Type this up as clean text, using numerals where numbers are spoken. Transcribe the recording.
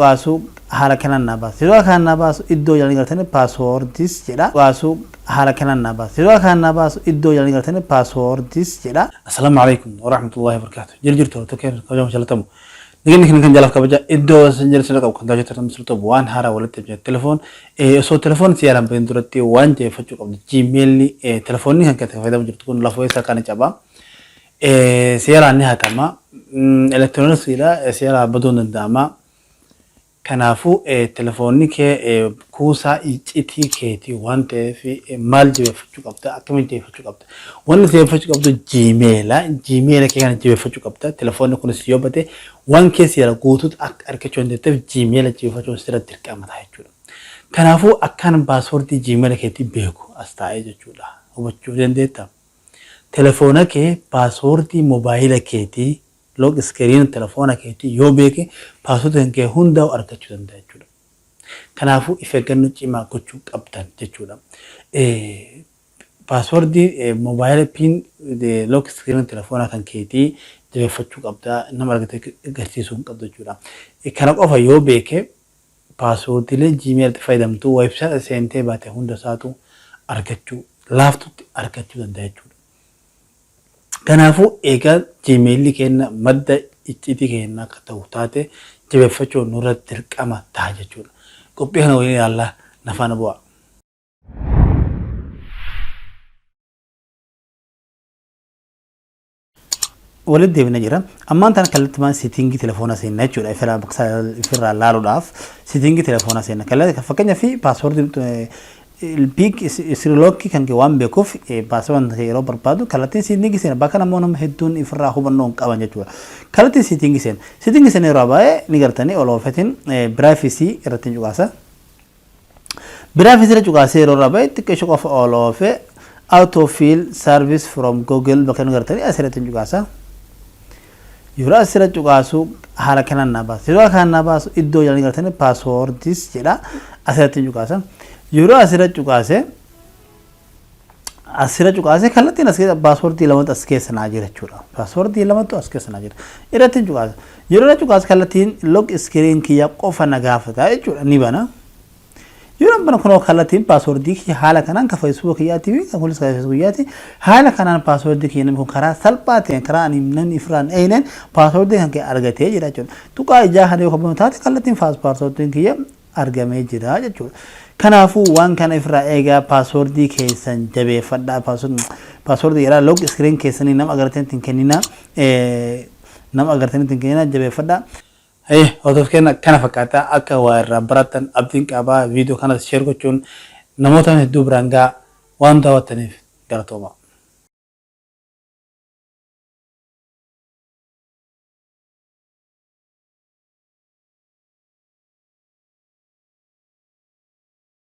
Waasu haala kanaan na baasu. Yeroo kan na baasu iddoo jalanii galtanii paaswoordis jedha. Waasu haala kanaan na baasu. Yeroo kan na baasu iddoo jalanii galtanii paaswoordis jedha. Assalaamu alaykum wa rahmatullahi wa barakatuh. Jirtu tokkeen kabajaa shalatamu. Nigni kan jalaf kabaja iddoo sanjir sila qabu kan daajata tamsilto waan haaraa walitti jira telefoon osoo telefoon si yaalan bahin duratti waan jeeffachuu qabdu Gmail ni telefoonni kan kete fayyadamu jirtu kun lafoo isaa kan cabaa si yaalaan ni hatama elektirooniksii ila si yaalaa baduun danda'ama. Kanaafu telefoonni kee kuusaa icciitii keetii waan ta'eef maal jabeeffachuu qabda akkamiin jabeeffachuu qabda wanni jabeeffachuu qabdu Gmail kee kana jabeeffachuu qabda telefoonni kunis yoo bade waan keessa yala guutuutti akka argachuu dandeetteef Gmail jabeeffachuun sirriitti dirqama ta'a jechuudha. Kanaafu akkaan paaswoordii Gmail keetii beeku as taa'ee jechuudha hubachuu dandeetta. Telefoona kee paaswoordii moobaayila keetii log screen telefoona keetii yoo beeke paaswoordii kee hundaa argachuu danda'a jechuudha. Kanaafu ifeeggannoo cimaa gochuu qabdan jechuudha. Paaswoordii moobaayila pin log screen telefoona kan keetii jabeeffachuu qabda nama argatee agarsiisuu qabda jechuudha. Kana qofa yoo beeke paaswoordiilee Gmail fayyadamtuu website seentee baate hunda isaatu argachuu laaftutti argachuu danda'a jechuudha. Kanaafu egaa Gmail kenna madda icciitii kenna akka ta'u taate jabeeffachuun nurratti dirqama ta'a jechuudha. Qophii kana waliin ilaallaa nafaan bu'a. Walitti deebina jira. Ammaan tana kallattimaan settingii telefoona seenna jechuudha. Ifirraa laaluudhaaf settingii telefoona seenna. Fakkeenyaaf paaswoordii Big Sriloki kan waan beekuuf paaswoordii yeroo barbaadu kallattiin settingii seenna bakka namoonni hedduun ifirraa hubannoo qaban jechuudha. Kallattiin settingii seenna yeroo baay'ee ni gartanii oloofetiin privacy irratti cuqaasa. Privacy irratti cuqaasee yeroo baay'ee xiqqeessu qofa oloofee autofill service from Google bakka ni gartanii asirratti cuqaasa. Yeroo asirratti cuqaasu haala kanaan na baasu. Yeroo kan na baasu iddoo jalanii gartanii paaswoordis jedha asirratti cuqaasa. Yeroo asirratti cuqaase kallattiin as keessa paaswoordii lamatu as keessa naa jira jechuudha. Paaswoordii lamatu as keessa naa jira. Irratti cuqaase. Yeroo cuqaase kallattiin log screen kiyya qofa na gaafata jechuudha ni bana. Yeroo bana kunoo kallattiin paaswoordii kiyya haala kanaan ka Facebook kiyyaati fi kan kunis ka Facebook kiyyaati haala kanaan paaswoordii kiyya namni kun karaa salphaa ta'een karaa ani namni ifraan eeynen paaswoordii kan kee argatee jira jechuudha. Tuqaa ijaa kana yoo qabamu taate kallattiin paaswoordiin kiyya argamee jira jechuudha. Kanaafu waan kana ifraa eegaa paaswoordii keessan jabeeffadhaa paaswoordii yeroo log screen keessanii nama agartanitti kennina jabeeffadhaa. Otoo kenna kana fakkaata akka waa irraa baratan abdiin qabaa viidiyoo kanas share gochuun namoota hedduu biraan gahaa waan daawwattaniif galatooma.